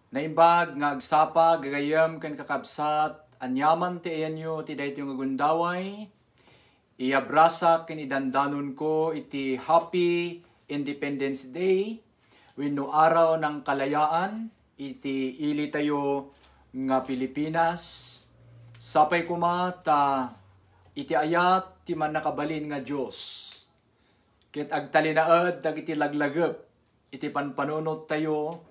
Naimbag nga agsapa gagayam kan kakabsat anyaman ti ayanyo ti daytoy nga gundaway. Iabrasa ken idandanon ko iti Happy Independence Day wenno araw ng kalayaan iti ili tayo nga Pilipinas. Sapay kuma ta iti ayat ti man nakabalin nga Dios. Ket agtalinaed dagiti laglagep iti panpanunot tayo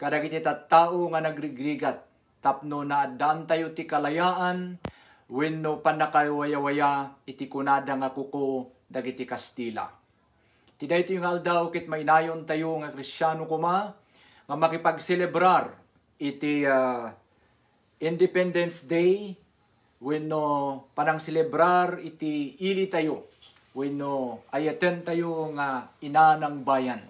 kadag iti tattao nga nagrigrigat tapno na addaan tayo ti kalayaan wenno panakawaya-waya iti kunada nga kuko dagiti Kastila. Ti daytoy nga aldaw ket mainayon tayo nga Kristiyano kuma nga makipagselebrar iti Independence Day wenno panang selebrar iti ili tayo wenno ayaten tayo nga ina ng bayan.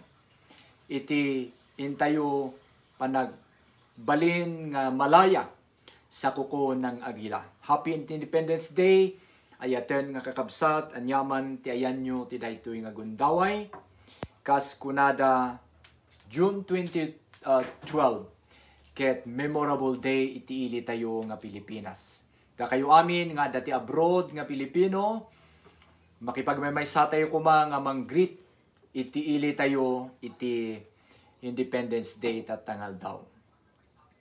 Iti intayo panagbalin nga malaya sa kuko ng agila. Happy Independence Day, ayaten nga kakabsat, anyaman ti ayanyo ti daytoy nga gundaway. Kas kunada June 2012, ket memorable day iti ili tayo nga Pilipinas. Kayo amin nga dati abroad nga Pilipino, makipagmaymaysa tayo kuma nga mang-greet iti ili tayo iti Independence Day tatangal daw.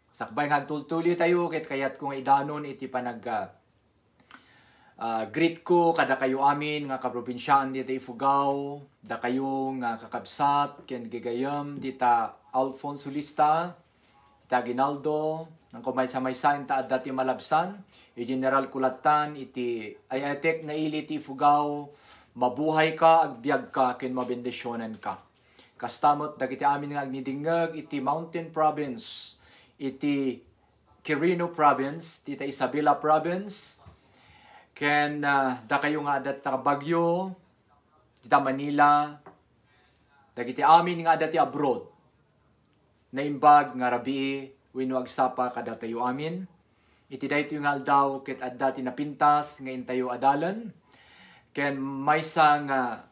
Sakbay nga tultuli tayo ket kayat ko nga idanon iti panag greet ko kada kayo amin nga kaprobinsyaan dita Ifugao, da kayo nga kakabsat ken gigayam dita Alfonso Lista, dita Ginaldo, nang kumaysa-maysa ta dati malabsan, General Kulatan iti ayatek nga ili ti Ifugao, mabuhay ka agbiag ka ken mabendisyonan ka. Kastamot dagiti amin nga agnidingeg iti Mountain Province, iti Quirino Province, iti Isabela Province, ken da kayo nga adat ta Bagyo, iti Manila, dagiti amin nga adat ti abroad. Naimbag nga rabii wenno agsapa kada tayo amin. Iti daytoy nga aldaw ket adda ti napintas nga intayo adalan. Ken maysa nga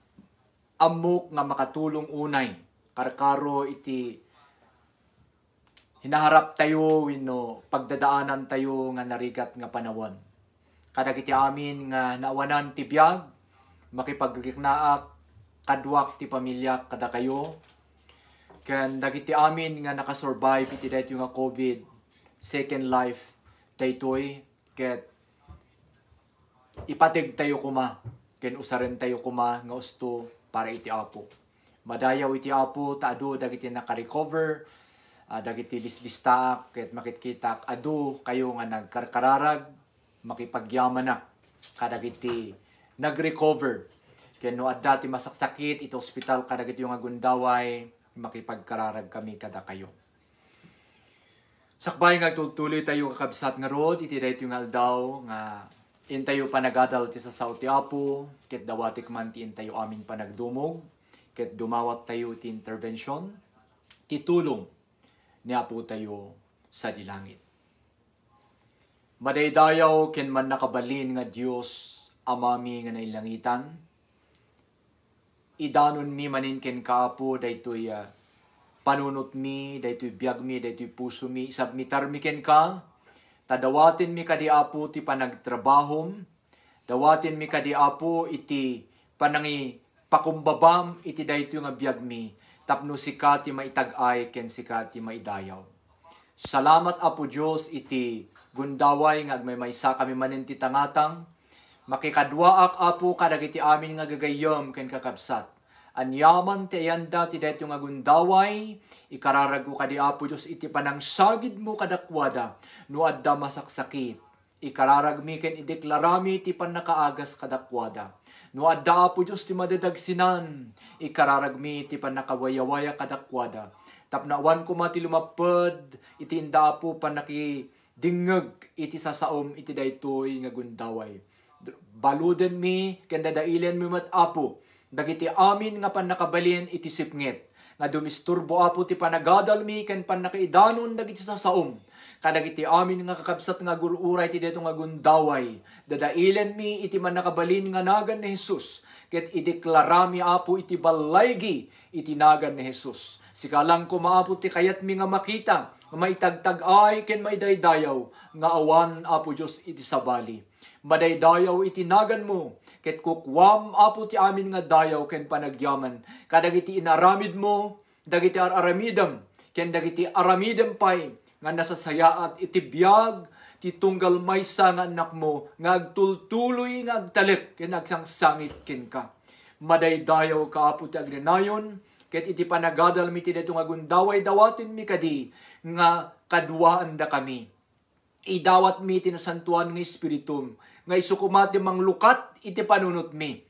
amok nga makatulong unay karkaro iti hinaharap tayo wenno pagdadaanan tayo nga narigat nga panawon. Kadag iti amin nga naawanan ti biag makipagriknaak kadwak ti pamilya kada kayo. Ken dagiti amin nga nakasurvive iti daytoy nga COVID second life daytoy ket ipatig tayo kuma ken usaren tayo kuma nga usto para iti Apo. Madayaw iti Apo ta adu dagiti naka-recover, dagiti lislistaak ket makitkitak adu kayo nga nagkarkararag makipagyamanak kadagiti nag-recover. Ken no adda ti masaksakit iti ospital kadagiti nga gundaway makipagkararag kami kada kayo. Sakbay nga tultuloy tayo kakabsat nga rod iti daytoy nga aldaw nga intayo panagadal ti sasaw ti Apo ket dawatik man ti intayo amin panagdumog ket dumawat tayo ti intervention ti tulong ni Apo tayo sa dilangit. Madaydayaw ken man nakabalin nga Dios amami nga nailangitan. Idanon mi manin ken Kaapo daytoy panunot mi, daytoy biag mi, daytoy puso mi, isabmitar mi ken ka. Tadawatin mi kadi Apo ti panagtrabahom, dawatin mi kadi Apo iti panangi pakumbabam iti daytoy nga biag mi, tapno sika ti maitag-ay ken sika ti maidayaw. Salamat Apo Dios iti gundaway nga agmaymaysa kami manen ti tangatang, makikadwaak Apo kadagiti amin nga gagayom ken kakabsat. Anyaman ti ayanda ti daytoy nga gundaway, ikararag ko kadi Apo Dios iti panangsagid mo kadakwada no adda masaksakit. Ikararag mi ken ideklarami iti panakaagas kadakwada. No adda Apo Dios ti madadagsinan, ikararag mi iti panakawaya-waya kadakwada. Tapnawan ko mati lumaped iti inda Apo panakidingeg iti sasaom iti daytoy nga gundaway. Baluden mi ken dadailen mi met Apo dagiti amin nga panakabalin iti sipnget nga dumisturbo Apo ti panagadal mi ken panakaidanon dagiti sasaom kadagiti amin nga kakabsat nga gururay ti daytoy nga gundaway dadailen mi iti manakabalin nga nagan ni Jesus ket ideklarami Apo iti balaygi iti nagan ni Jesus. Sikalang ko maapo ti kayat mi nga makita maitagtag ay ken may daydayaw nga awan Apo Dios iti sabali. Madaydayaw itinagan mo ket kukwam Apo ti amin nga dayaw ken panagyaman. Kadagiti inaramid mo dagiti aramidem ken dagiti aramidem pay nga nasasayaat iti biag ti tunggal maysa nga anak mo nga agtultuloy nga agtalek ken agsangsangit ken ka. Madaydayaw ka Apo ti agnenayon ket iti panagadal mi ti daytoy nga gundaway dawaten mi kadi nga kadwaan da kami. Idawat mi ti nasantuan nga espiritum nga isukumat ti manglukat iti panunot mi.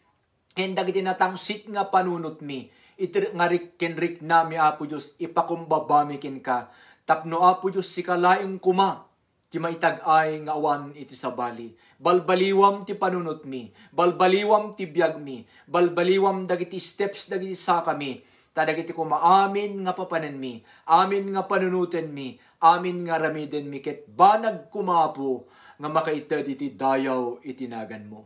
Ken dagiti natangsit nga panunot mi iti nga rik na mi Apo Dios ipakumbaba mi ken ka. Tapno Apo Dios sikalaeng kuma ti maitag-ay nga awan iti sabali. Balbaliwam ti panunot mi, balbaliwam ti biag mi, balbaliwam dagiti steps dagiti sa kami. Tadagiti kumaamin nga papanen mi, amin nga panunuten mi, amin nga ramiden mi, ket banag kumapo nga makaited iti dayaw itinagan mo.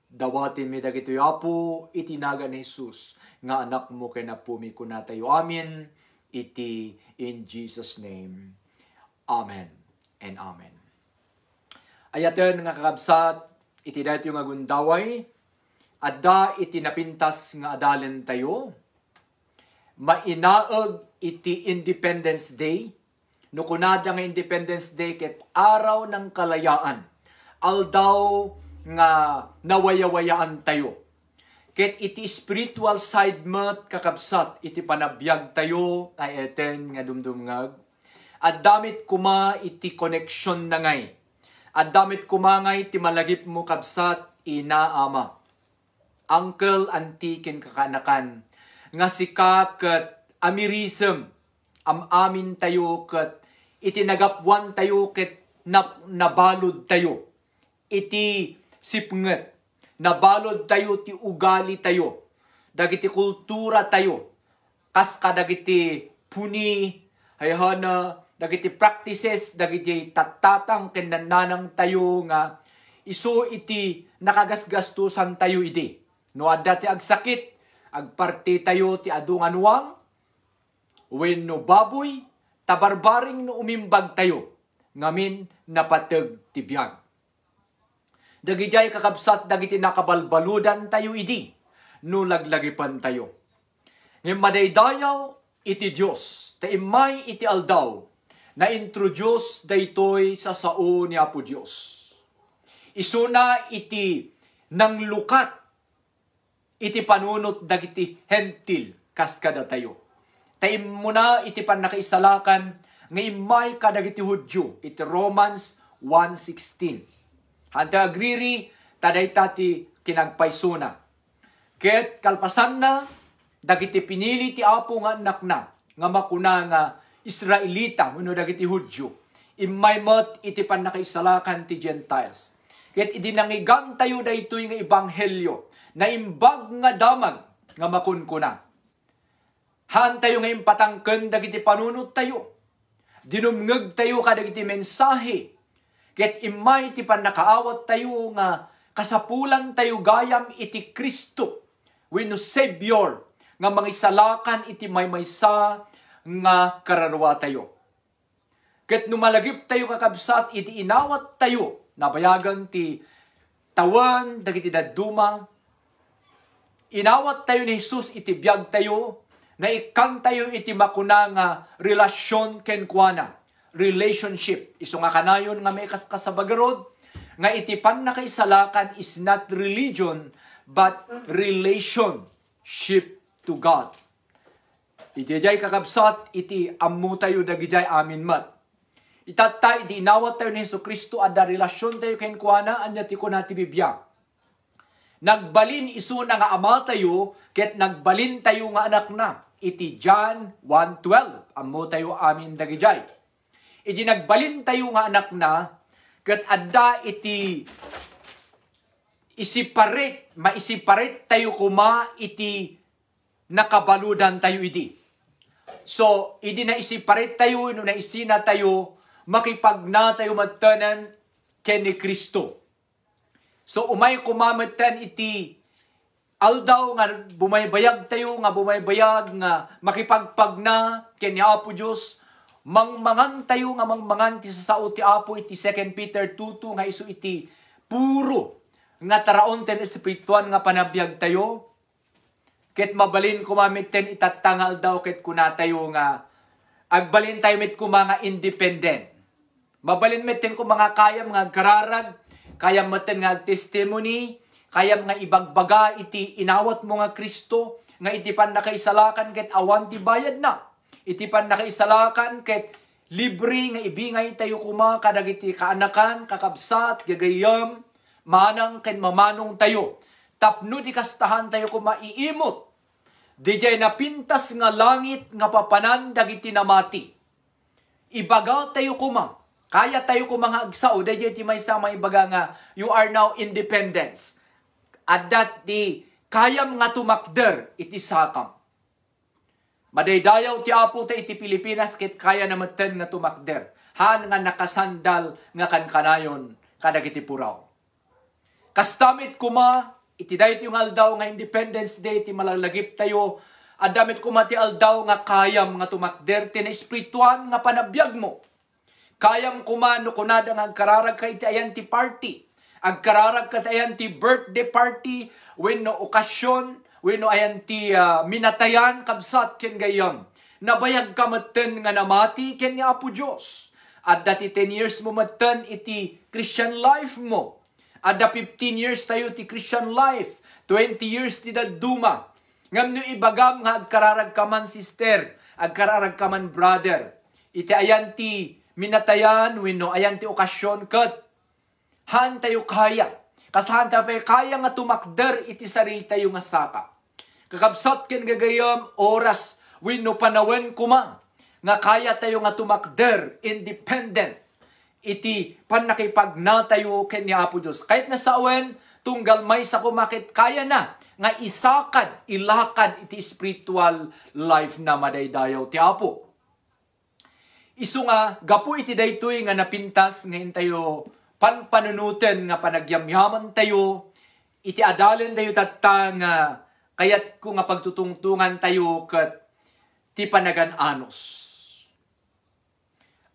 Dawatin mi dagiti Apo itinagan ni Jesus nga anak mo ken Apo mi kunatayo. Amin iti in Jesus name. Amen and amen. Ayaten nga kakabsat iti daytoy nga gundaway adda iti napintas nga adalen tayo. Mainaag iti Independence Day. No kunada nga Independence Day ket araw ng kalayaan. Aldaw nga nawayawayaan tayo. Ket iti spiritual side mat kakabsat iti panabiyag tayo ay eten nga dumdumngag. At damit kuma iti connection na ngay. At damit kumangay ti malagip mo kabsat ina ama. Uncle, auntie, ken kakanakan. Nga sika ket amirism. Amin tayo ket itinagapwan tayo ket nabalod tayo. Iti sipnget. Nabalod tayo ti ugali tayo. Dagiti kultura tayo. Kas kadagiti puni, hayhana, dagiti practices, dagiti tatatang kenananang tayo nga iso iti nakagasgastusan tayo iti. No adda ti agsakit, agparti tayo ti adunganuang, wenno baboy, tabarbaring no umimbag tayo, ngamin napateg ti biag. Dagijay kakabsat dagiti nakabalbaludan tayo iti, no laglagipan tayo. Ngayon madaydayaw iti Diyos, taimay iti aldaw, na-introduce daytoy sa sao ni Apo Diyos. Isuna iti nang lukat, iti panunot dagiti hentil, kas kada tayo. Taim muna iti panakaisalakan, ngay may kadagiti Hudyo, iti Romans 1:16. Hanta agriri, taday tati kinagpaysuna. Ket kalpasan na, dagiti pinili ti Apo nga anak na, nga makuna nga Israelita, muna dagiti Hudyo, imaymat iti panakaisalakan ti Gentiles. Ket idinangigan tayo daytoy nga ebanghelyo, na imbag nga damag, nga makunkuna. Han tayo nga impatangken dagiti panunot tayo. Dinumngeg tayo kadagiti mensahe. Ket imay iti panakaawat tayo nga kasapulan tayo gayam iti Kristo. Wenno Savior, nga mangisalakan iti maymaysa nga kararwa tayo. Ket numalagip tayo kakabsat iti inawat tayo, nabayagan ti tawan, dagiti daduma. Inawat tayo ni Jesus iti biag tayo, na ikan tayo iti makuna nga relasyon kenkwana, relationship. Iso nga kanayon nga may kasabagarod, nga iti panakaisalakan is not religion, but relationship to God. Iti jay kakabsat, iti ammo tayo dagijay amin mat. Itatay, iti inawat tayo ni Jesucristo, adda relasyon tayo kenkwana, anya ti ko nati bibiyag. Nagbalin iso na nga ama tayo, ket nagbalin tayo nga anak na. Iti John 1:12, ammo tayo amin dagijay. Iti nagbalin tayo nga anak na, ket adda iti maisiparit tayo kuma iti nakabaludan tayo iti. So, idi na isiparit tayo, no na isina tayo, makipagna tayo magtanan ken ni Kristo. So, umay kumamatan iti aldaw nga bumaybayag tayo, nga bumaybayag nga makipagpagna ken ni Apo Diyos, mangmangan tayo nga mangmangan ti sao ti Apo iti 2 Peter 2:2 nga isu iti puro nga taraon ten espirituan nga panabiyag tayo. Ket mabalin kumamit ten itatangal daw ket kuna tayo nga agbalin tayo mit kumanga independent. Mabalin met ten kumanga kayam nga kararag, kayam meten nga testimony, kayam nga ibagbaga iti inawat mo nga Kristo, nga iti pan nakaisalakan ket awan ti bayad na. Iti pan nakaisalakan ket libre nga ibingay tayo kuma kadagiti kaanakan, kakabsat, gagayam, manang ken mamanong tayo. Tapno di kastahan tayo kuma iimot. Dijay napintas nga langit nga papanan dagiti namati. Ibaga tayo kuma. Kaya tayo kuma nga agsao. Dijay ti may sama ibaga nga you are now independence. At that di kayam nga tumakder iti sakam. Madaydayaw ti Apo ta iti Pilipinas ket kaya namaten nga tumakder. Han nga nakasandal nga kankanayon kadagiti puraw. Kastamit kuma iti dayt yung aldaw nga Independence Day ti malalagip tayo. Adamit kuma ti aldaw nga kayam nga tumakder ti na espirituan nga panabiyag mo. Kayam kuma no kunada nga agkararag ka iti ayan ti party. Agkararag ka iti ayan ti birthday party wenno okasyon, wenno ayan ti minatayan kabsat ken gayam. Nabayag ka maten nga namati ken ni Apo Dios. At dati 10 years mo maten iti Christian life mo. Ada 15 years tayo ti Christian life. 20 years ti daduma. Ngam no ibagam nga agkararag ka man sister, agkararag ka man brother. Iti ayan ti minatayan wenno ayan ti okasyon ket han tayo kaya. Kasahan tayo kaya nga tumakder iti sarili tayo nga saka. Kakabsat ken gagayam oras wenno panawen kuma nga kaya tayo nga tumakder independent. Iti panakipagna tayo ken ni Apo Dios. Kahit na sa awen, tunggal may sa kumakit, kaya na nga isakad, ilakad iti spiritual life na madaydayaw ti Apo. Isu nga, gapu iti daytoy nga napintas ngayon tayo panpanunuten nga panagyamyaman tayo, iti adalen tayo tatta nga kayat ko nga pagtutungtungan tayo ket ti panagan-anos.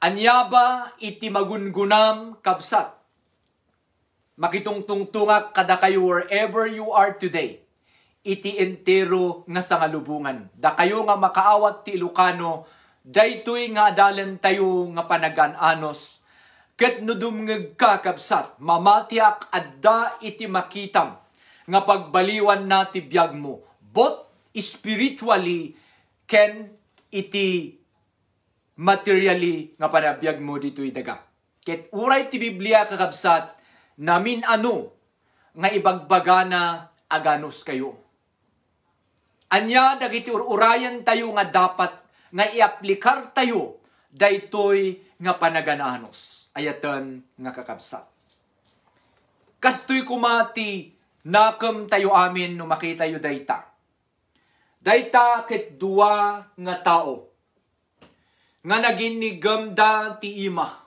Anyaba iti magungunam kabsat. Makitungtungtungak kada kayo wherever you are today. Iti entero nga sangalubungan. Da kayo nga makaawat ti Ilocano, daytoy nga adalen tayo nga panagan-anos. Ket no dumngeg ka kabsat, mamatiak adda iti makitam nga pagbaliwan na ti biag mo. Both spiritually ken iti materially nga panabiyag mo dito'y daga. Ket uray ti Biblia kakabsat, namin ano nga ibagbagana aganos kayo. Anya dagiti urayan tayo nga dapat nga iaplikar tayo daytoy nga panagananos. Ayatan nga kakabsat. Kastoy kumati nakam tayo amin no makita yu dayta. Dayta ket dua nga tao nga naginigam ti ima.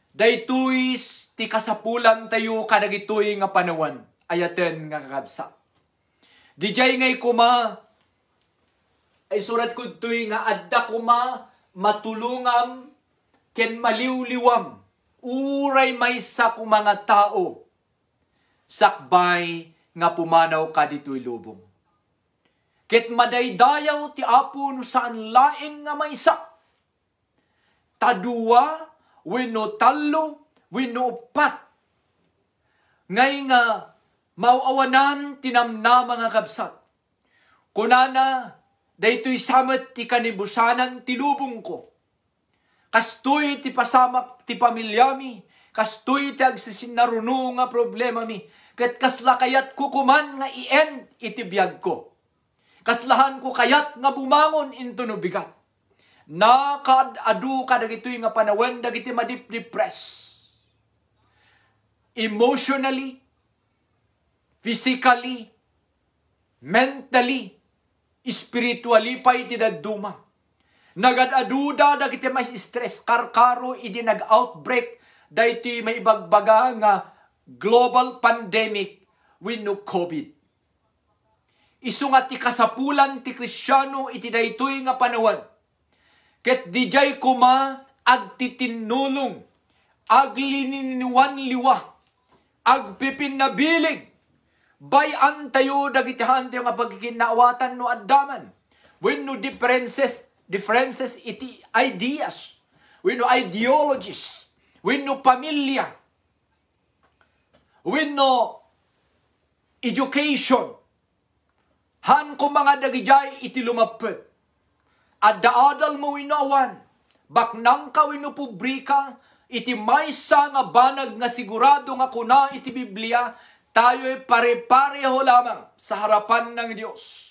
Daytoy ti kasapulan tayo kadagitoy nga panawan. Ayaten nga kakabsat. Dijay ngay kuma ay surat ko to'y nga adda kuma matulungam ken maliwliwam. Uray may sa mga tao sakbay nga pumanaw ka dito'y lubong. Ket madaydayaw ti Apo no saan laeng nga maysa. Tadua, wenno tallo, wenno upat. Ngay nga mauawanan tinamna mga kabsat. Kunana, daytoy samet ti kanibusanan ti lubong ko. Kastoy ti pasamak ti pamilyami. Kastoy ti agsisinnaruno nga problema mi. Ket kasla kayat kukuman nga i-end iti biyag ko. Kaslahan ko kayat nga bumangon into no bigat. Nakadadu ka dagitoy nga panawen dagiti madip-depress. Emotionally, physically, mentally, spiritually pa iti daduma. Nagadaduda dagiti may stress karkaro idi nag-outbreak dagiti may ibagbaga nga global pandemic wenno COVID. Isu nga ti kasapulan ti Kristiano iti daytoy nga panawan. Ket dijay kuma agtitinulong, aglininuan liwa, agpipinabilig, bayan tayo dagitihan tayo nga pagkikinaawatan no addaman. When no differences iti ideas, when no ideologies, when no pamilya, when no education, han ko mga dagijay iti lumapit. Adda-adal mo winawan, baknang ka wino publika, iti maysa nga banag nga sigurado nga kuna iti Biblia, tayo'y pare-pareho lamang sa harapan ng Diyos.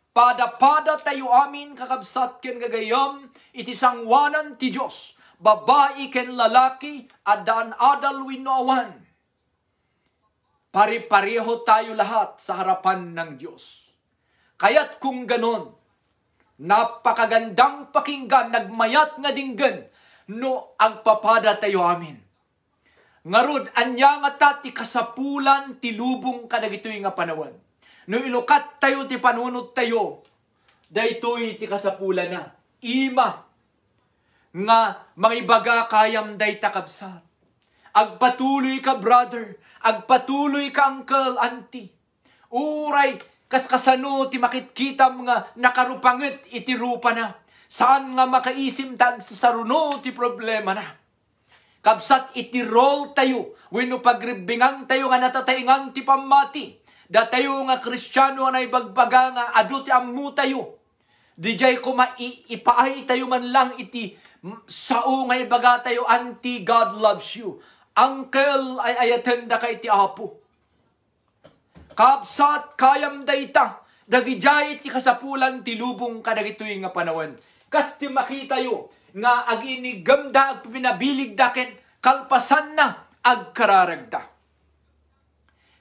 Pada-pada tayo amin kakabsat ken gagayam, iti sangwanan ti Diyos, babae ken lalaki, adaan-adal winawan. Pare-pareho tayo lahat sa harapan ng Diyos. Kaya't kung ganon, napakagandang pakinggan, nagmayat nga dinggan, no agpapada tayo amin. Ngarud, anya nga ta ti kasapulan, ti lubong kadagitoy nga panawan. No ilukat tayo, ti panunot tayo, daytoy ti kasapulan na. Ima, nga mangibaga kayam day takabsat. Agpatuloy ka brother, agpatuloy ka uncle, auntie. Uray, kaskasano ti makitkitam nga nakarupanget iti rupa na. Saan nga makaisim tag sa saruno ti problema na. Kabsat iti role tayo, wenno pagribingan tayo nga natataingan ti pamati. Da tayo nga Kristiyano nga naibagbaga nga adu ti ammu tayo. Dijay ko maipaay tayo man lang iti sao nga ibaga tayo, auntie, God loves you. Uncle, ay ayatenda ka iti apo. Kapsat kayam dayta, dagijay ti kasapulan ti lubong kadagitoy nga panawan. Kas ti makita yo, nga aginigamda ag pinabilig daken, kalpasan na agkararagda.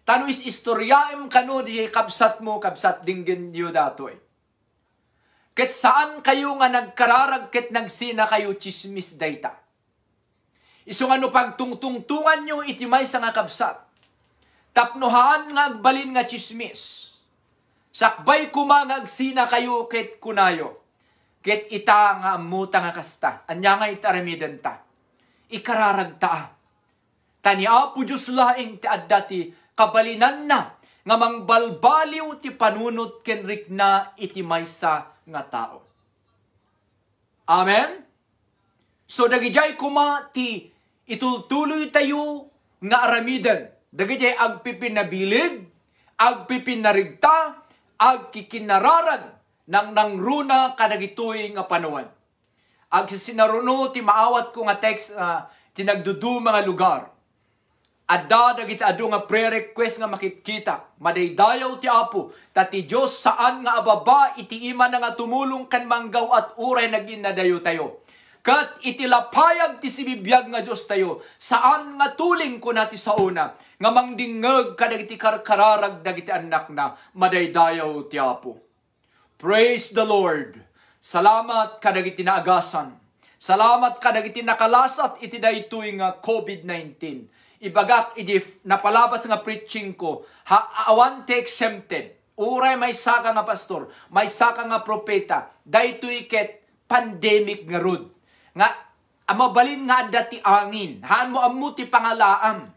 Tano is istoryaem kano di kapsat mo, kapsat dinggen yo datoy. Ket saan kayo nga nagkararag ket nagsina kayo chismis dayta. Iso nga no pagtungtungtungan nyo iti may sa nga kapsat. Tapnohaan nga agbalin nga chismis. Sakbay kumangagsina kayo ket kunayo. Ket ita nga amuta nga kasta. Anya nga itaramidan ta. Ikararagta. Tani apo Diyos laing ti adda ti kabalinan na. Nga mangbalbaliw ti panunot kenrik na iti maysa nga tao. Amen? So dagijay kuma ti itultuloy tayo nga aramidan. Dagiti agpipinabilig, agpipinarigta, agkikinararag nang nangruna kadagitoy nga panawan. Agsinaruno ti maawat ko nga text tinagdudu mga lugar. Adda dagiti adu nga pre-request nga makikita. Madaydayaw ti Apo, tati Diyos saan nga ababa iti ima na nga tumulong kan manggaw at uray naginadayo tayo. Kat itilapayag ti sibibiyag nga Diyos tayo, saan nga tuling ko nati sa una, nga mangdingeg kadagiti karkararag dagiti anak na, madaydayaw ti Apo. Praise the Lord. Salamat kadagiti naagasan. Salamat kadagiti nakalasat iti daytoy nga COVID-19. Ibagak iti napalabas nga preaching ko, awan ti exempted. Uray may saka nga pastor, may saka nga propeta, daytoy ket pandemic nga rod. Nga, amabalin nga adda ti angin. Haan mo amu ti pangalaam.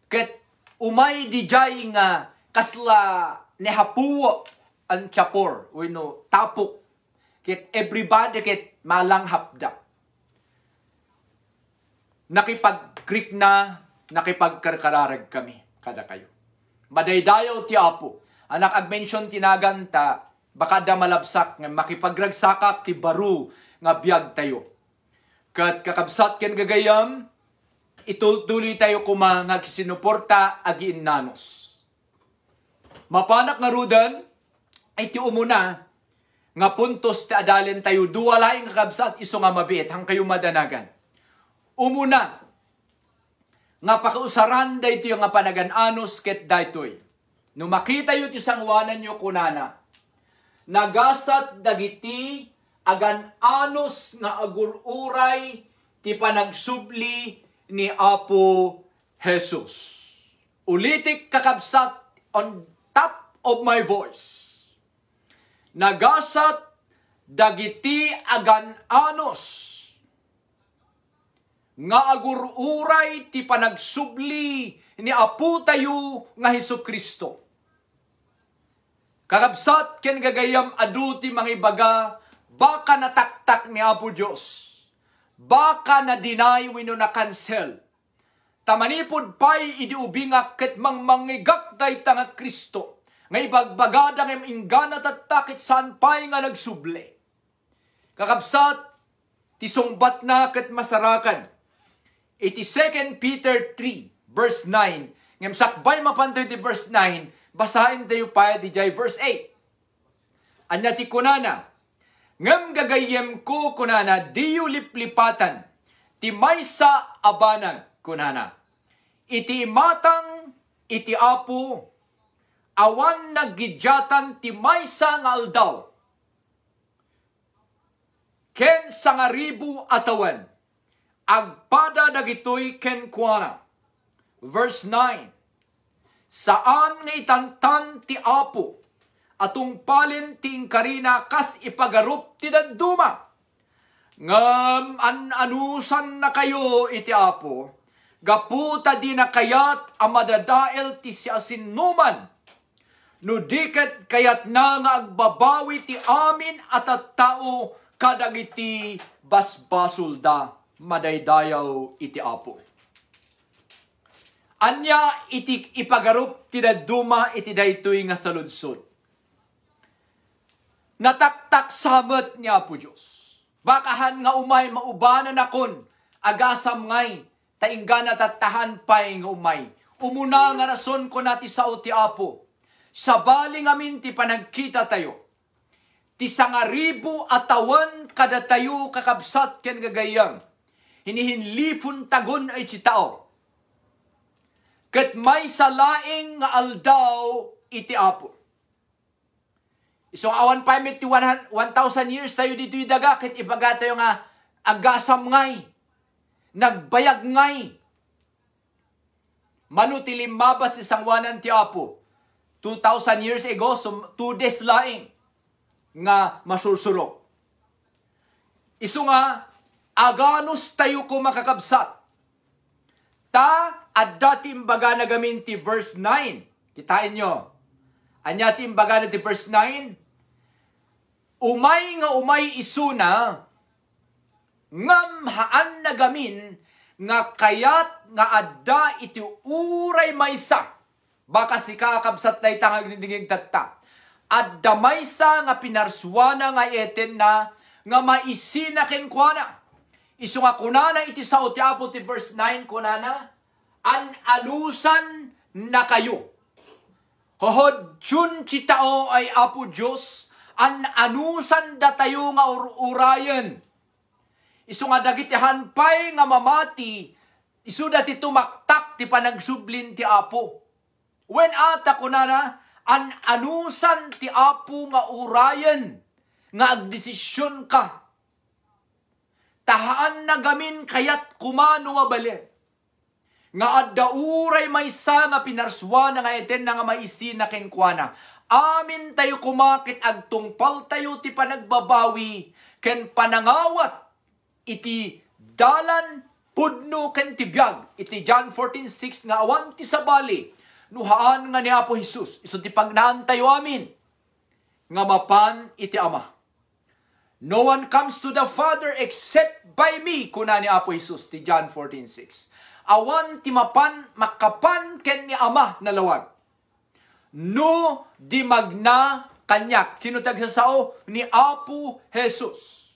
Ket umay di jay nga kasla nehapuo ang chapor. Wino, tapok. Ket everybody ket malang hapda. Nakipag-Greek na, nakipagkarkararag kami. Kada kayo. Madaydayaw ti Apo. Anak ag-mention tinaganta, baka da malabsak nga makipagragsakak ti baru nga biyag tayo. Kat kakabsat ken gagayam, ituloy tayo kumangag sinuporta agiin nanos. Mapanak nga rudan, ay ti umuna, nga puntos ti adalen tayo, duwalaing kakabsat iso nga mabiit, hang kayo madanagan. Umuna, nga pakiusaran da ito yung nga panagan-anos ket daytoy. Nung makita yu ti sangwanan yu kunana, nagasat dagiti agan-anos nga agururay ti panagsubli ni Apo Jesus. Ulitik kakabsat on top of my voice. Nagasat dagiti agan-anos nga agururay ti panagsubli ni Apo tayo nga Hesukristo. Kakabsat ken gagayam adu ti mangibaga, baka nataktak ni Apo Diyos, baka na deny wenno na cancel. Tamanipod pay idiubinga ket mangmangigak dayta nga Kristo, nga ibagbaga ngem inggana tatakit saan pay nga nagsubli. Kakabsat, ti sungbat na ket masarakan. Iti 2 Peter 3, verse 9. Ngem sakbay mapantoy ti verse 9, basahin tayo pa di jay verse 8. Anya ti kunana, ngem gagayem ko kunana, diyo liplipatan, ti maysa abanan kunana. Iti matang, iti Apo, awan naggidyatan ti maysa nga aldaw. Ken sangaribu atawan, agpada dagitoy ken kuana. Verse 9, saan nga itantan ti Apo, atong palin ti inkarina kas ipagarup ti dadduma. Ngam anusan na kayo iti Apo, gaputa di na kayat amadadael ti siasinuman. No diket kayat na nga agbabawi ti amin at tao kadagiti basbasul da madaydayaw iti Apo. Anya iti ipagarup ti dadduma iti daytoy nga saludsod. Nataktak samet ni Apo Diyos. Bakahan nga umay maubanan akon, agasam ngay, tainggan tatahan pay nga umay. Umuna nga rason ko nati sao ti Apo. Sabali ngamin ti panagkita tayo. Ti sangaribu atawan kada tayo kakabsat ken gagayang. Hinihinlipon tagon ay ti tao. Ket may salaing nga aldaw iti Apo. So awan pa mit 1,000 years tayo dito daga ket ibaga tayo nga agasam ngay. Nagbayag ngay. Manu ti limabas ti sangwanan ti Apo. 2,000 years ago, so 2 days laing nga masursurok. Isu nga aganos tayo ko makakabsat. Ta adda ti imbaga nagamin ti verse 9. Kitain nyo. Anya ti imbaga na ti verse 9. Umay nga umay isuna, ngam haan nagamin, nga kayat nga adda iti uray maysa. Baka si kakabsat na itang agnindiging tatta. Adda maysa nga pinarswana nga eten na, nga maisina ken kuana. Isu nga kunana iti sao ti Apo ti verse 9 kunana, alusan na kayo. Hohod chun chitao ay Apo Diyos, anusan da tayo nga urayan. Isu nga dagitihan pay nga mamati, isu dati tumaktak ti panagsublin ti Apo. When ata kunana, anusan ti Apo nga urayan, nga agdesisyon ka. Tahaan na gamin kayat kumano nga bali. Nga adda uray maysa nga pinarswa na nga eten na nga maisin na kenkwana. Amin tayo kumakit agtungpal tayo ti panagbabawi ken panangawat iti dalan pudno ken tibiyag. Iti John 14:6 nga awan ti sabali nuhaan nga ni Apo Jesus. Isu ti pagnaan tayo amin nga mapan iti Ama. No one comes to the Father except by me, kuna ni Apo Jesus, ti John 14:6. Awan ti mapan, makapan ken ni Ama na lawag. No di magna kanyak. Sino tagsasao? Ni Apo Jesus.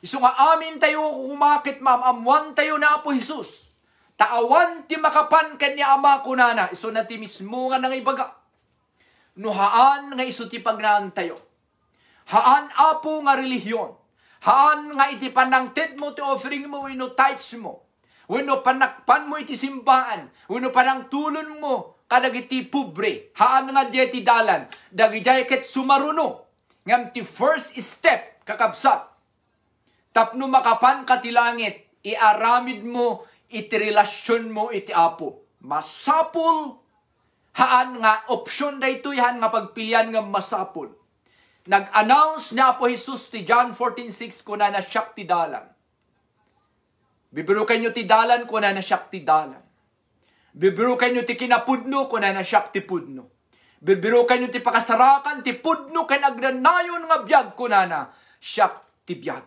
Isu nga amin tayo kumakit mamamuan tayo na Apo Jesus. Taawan ti makapan ken ni Ama kunana. Isu na ti mismo nga nangibaga. Nuhaan nga isu ti pagnaan tayo. Haan Apo nga relihiyon. Haan nga iti panangted mo ti offering mo wino tithes mo. Wino panakpan mo iti simbahan. Wino panang tulon mo kadagiti pobre. Haan nga di ti dalan. Dagijay ket sumaruno. Ngam ti first step kakabsat. Tapno makapan ka ti langit. Iaramid mo iti relasyon mo iti Apo. Masapul. Haan nga opsyon da ito. Haan nga pagpilian nga masapul. Nag-announce niya Apo Jesus ti John 14:6 kuna na siyak ti dalan. Bibirukan nyo ti dalan kuna na siyak ti dalan. Bibirukan nyo ti kinapudno kuna na siyak ti pudno. Bibirukan nyo ti pakasarakan ti pudno ken agdanayon nga biyag kuna na siyak ti biyag.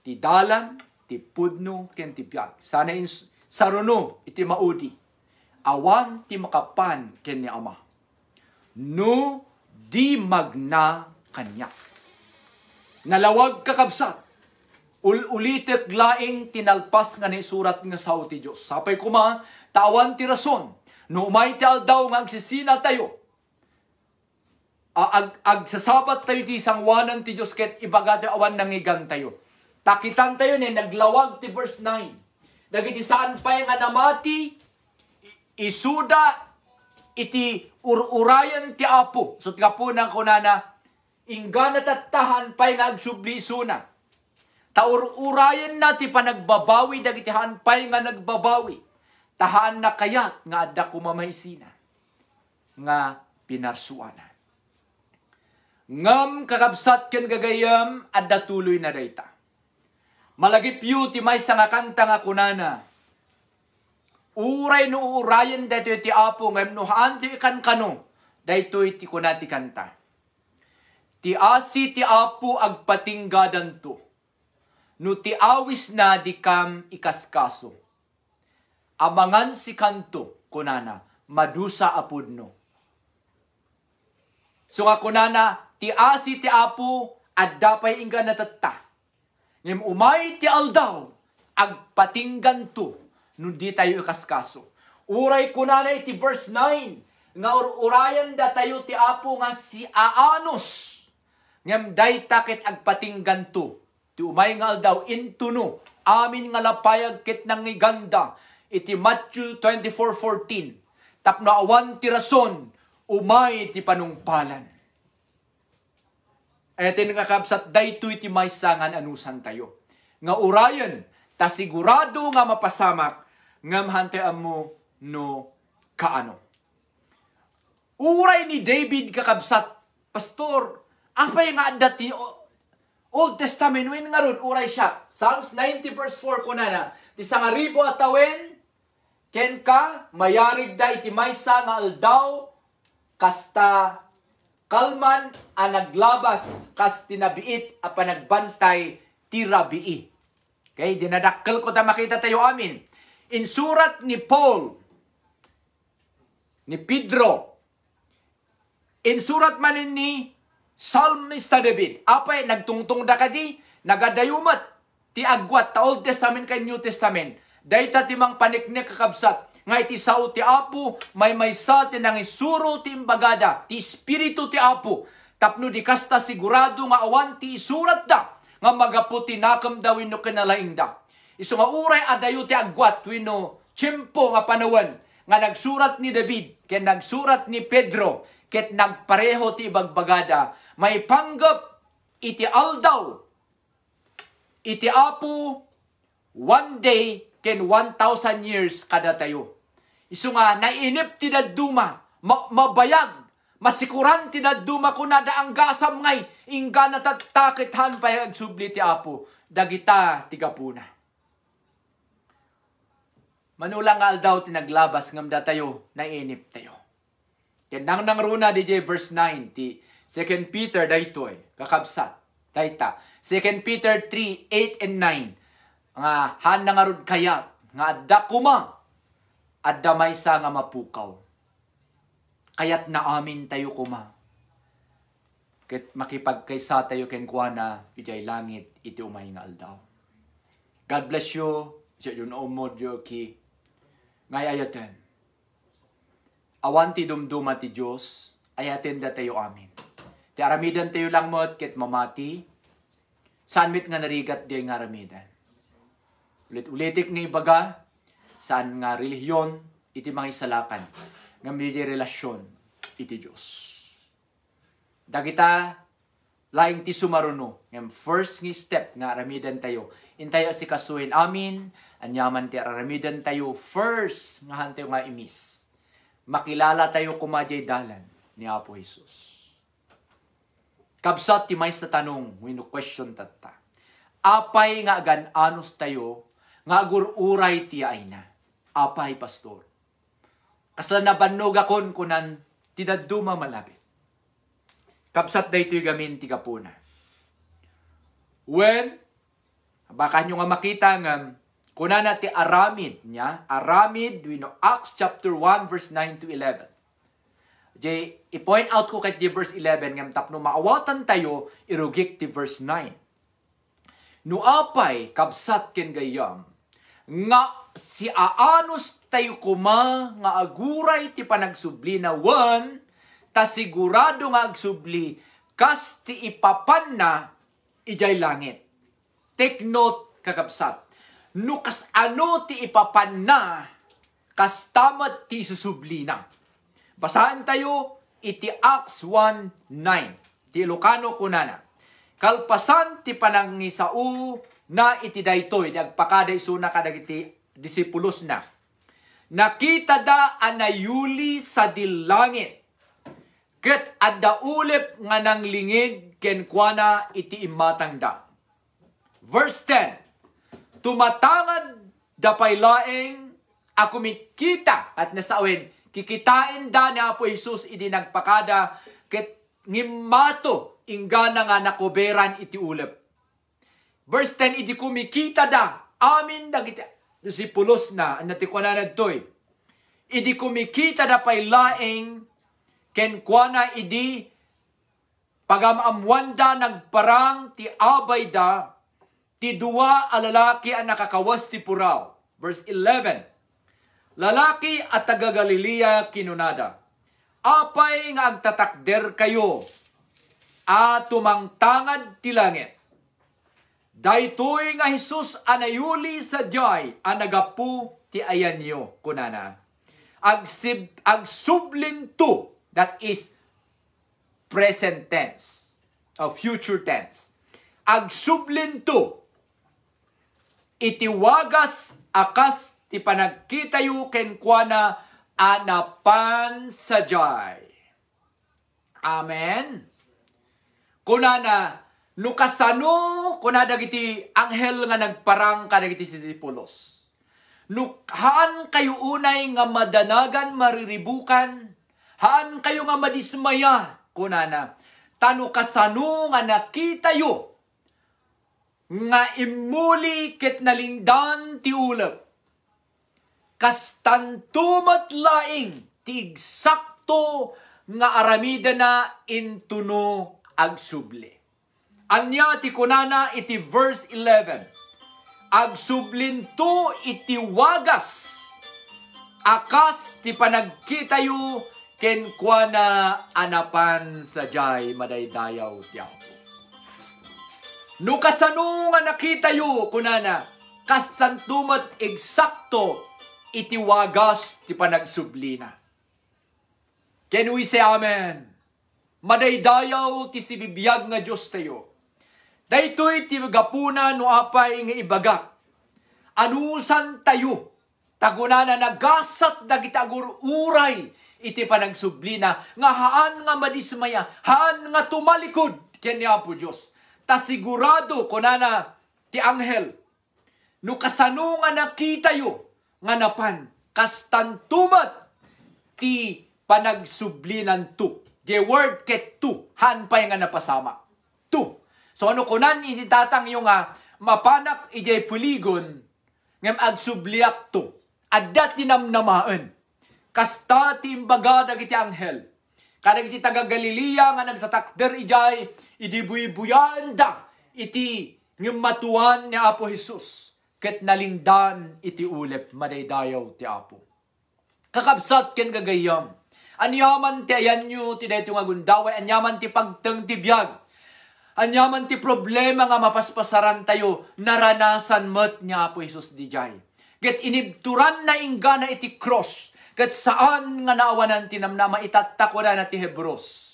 Ti dalan, ti pudno ken ti biyag. Sana saruno iti maudi. Awan ti makapan ken ni Ama. No di magna kanya. Nalawag kakabsat. Ulitek laing tinalpas nga ni surat nga sao ti Diyos. Sapay kuma, tawan ti rason. No umay ti aldaw nga agsisina tayo. Agsasabat tayo ti sangwanan ti Diyos ket ibaga tayo awan nangigan tayo. Takitan tayo ni naglawag ti verse 9. Dagiti saan pa nga namati, isuda iti urayan ti Apo. So tiga po na kunana, ingga natatahan pa'y nagsubli suna. Taur-urayan na ti panagbabawi, dagiti haan pa'y nga nagbabawi. Tahaan na kayat nga adda kumamaysina. Nga pinarsuanan. Ngam kakabsat ken gagayam, adda tuloy na dayta. Malagip yu ti may nga kanta nga kunana. Uray no urayan dito ti Apo, ngam no haan ti ikan kano, dito iti kunati kanta. Ti asi ti Apo agpatinggadan to, no ti awis na di kam ikaskaso. Amangan si kanto, kunana, madusa apudno. So nga kunana, ti asi ti Apo, adda pa'y ingga natatta. Ngam umay ti aldaw, agpatinggan to, no di tayo ikaskaso. Uray kunana iti verse 9, nga urayan da tayo ti Apo nga si Aanos. Ngam day takit agpatinggan to. Ti umay nga aldaw intuno. Amin nga lapayag ket nang iganda. Iti Matthew 24:14. Tapno awan ti rason. Umay ti panungpalan. Ayatin nga kabsat dayto iti maysangan anusan tayo. Nga urayan. Ta sigurado nga mapasamak. Ngam hantean mo no kaano. Uray ni David kakabsat. Pastor, apay nga dati Old Testament, when nga ron, uray siya. Psalms 90 verse 4 ko na. Ti sangaribo atawen, ken ka, mayarig da iti maysa nga aldaw, kasta kalman a naglabas, kas tinabiit a panagbantay tirabii. Okay, dinadakkel ko ta makita tayo amin. In surat ni Paul, ni Pedro, in surat manin ni Psalmista David, apay nagtungtong da kadi, nagadayumat, ti agwat, ta Old Testament kay New Testament, dayta timang paniknek kakabsat, nga iti sao ti Apo, may maysa ti nang isuro ti imbagada, ti Espiritu ti Apo, tapno di kasta sigurado nga awan ti isurat da, nga magaputi nakam dawin no kinalaing da. Iso nga uray adayo ti agwat, wino tiyempo nga panawan, nga nagsurat ni David, ken nagsurat ni Pedro, ket nagpareho ti ibagbagada, may panggap iti aldaw, iti Apo, one day, ken 1,000 years kada tayo. Isu nga, nainip ti daduma, mabayag, masikuran ti daduma kunada ang gasam ngay, ingga natatakithan pa yung agsubli ti Apo, dagita tigapuna. Manulang nga aldaw ti naglabas, ngamda tayo, nainip tayo. Yan nang runa DJ verse 9 ti 2 Peter daytoy kakabsat dayta 2 Peter 3:8 and 9 nga han nangarud kaya nga adda kuma adda maysa nga mapukaw kayat na amin tayo kuma ket makipagkaysa tayo ken kuana ijay langit iti umay nga aldaw. God bless you. Siya yun omod yo ki ngay ayaten. Awan ti dumduma ti Diyos, ayaten da tayo amin. Ti aramidan tayo lang mo't ket mamati, saan mit nga narigat di nga aramidan. Ulit-ulitik nga ibaga, saan nga relihiyon, iti mga isalakan, nga may relasyon, iti Diyos. Dagita, laing ti sumaruno, nga first nga step nga aramidan tayo, intayo si kasuhin amin, anyaman ti aramidan tayo, first nga hantayo nga imis. Makilala tayo kumadyay dalan ni Apo Jesus. Kabsat ti may sa tanong, wino question tata. Apay nga gan-anos tayo, nga agururay ti ay na. Apay, pastor. Kasla nabannog akon kunan, tidaduma malapit. Kabsat da ito'y gamin ti kapuna. When, baka nyo nga makita nga, kunan na ti aramid niya, aramid, wino Acts chapter 1, verse 9 to 11. Jay, i-point out ko kahit di verse 11, ngam tapno maawatan tayo, irugik ti verse 9. Nuapay, kabsat ken gayam, nga si aanos tayo kuma, nga aguray ti panagsubli na wan, ta sigurado nga agsubli, kas ti ipapan na, ijay langit. Take note, kakabsat. No kas ano ti ipapan na, kas tamat ti susubli na. Basahan tayo, iti Acts 1:9. Ti Ilocano kunana. Kalpasan ti panangisao na iti daytoy, di agpakaday suna kadag iti disipulos na. Nakita da anayuli sa dilangit. Ket adda ulip nga nang lingid kenkwana iti imatang da. Verse 10. Tumatangad dapay laeng ako mikita at nasawin kikitain da ni Apo Jesus iti nagpakada ket ngimato ingana nga nakoberan iti ulep. Verse 10, iti kumikita da amin dagiti disipulos na natikwanan toy. Iti kumikita da pay laeng kenkwana idi pagamamwanda nagparang ti abay da ti dua a lalaki ang nakakawas ti puraw. Verse 11. Lalaki at taga Galilea kinunada. Apay nga agtatakder kayo at tumangtangad ti langit. Daytoy nga Jesus anayuli sa jay anagapu ti ayanyo kunana. Agsublin to, that is present tense, future tense. Agsublin to, itiwagas akas ti panagkitayo kenkwana anapan sajay. Amen. Kunana, nukasano kunada giti anghel nga nagparang kadagiti disipulos. Haan kayo unay nga madanagan mariribukan, haan kayo nga madismaya kunana. Tano kasano nga nakitayo nga imuli ket nalindan ti ulep. Kastantumat laing tigsakto nga aramida na intuno agsubli. Anya ti kunana iti verse 11. Agsublinto iti wagas. Akas ti panagkitayo kenkwana anapan sajay madaydayaw ti Apo. No kasano nga nakitayo kunana kastantumat eksakto iti wagas ti panagsublina. Can we say amen? Madaydayaw ti sibibiyag nga Diyos tayo. Daytoy ti gapuna no apay nga ibagak. Anusan tayo? Tagunana nagasat dagiti agururay iti panagsublina. Nga haan nga madismaya, haan nga tumalikod ken ni Apo Diyos. Ta sigurado kunana ti anghel. No kasano nga nakitayo nga napan kastantumat ti panagsublinan tu. The word ket tu, hanpay nga napasama. Tu. So ano kunan initatang yung mapanak ijay puligon ngem agsubliak tu. Addat tinamnamaan. Kasta ti imbaga dagiti anghel. Kadagiti taga Galilea nga nagsatakder ijay idibuybuyan da iti ngem matuan ni Apo Jesus. Ket nalindan iti ulep madaydayaw ti Apo. Kakabsat ken gagayam. Anyaman ti ayanyo ti dayto nga gundaway, anyaman ti pagteng ti biag. Anyaman ti problema nga mapaspasaran tayo, naranasan met niya Apo Jesus dijay. Ket inibturan na ingga na iti cross. Ket saan nga naawanan ti namnama itatakwa na ti Hebros.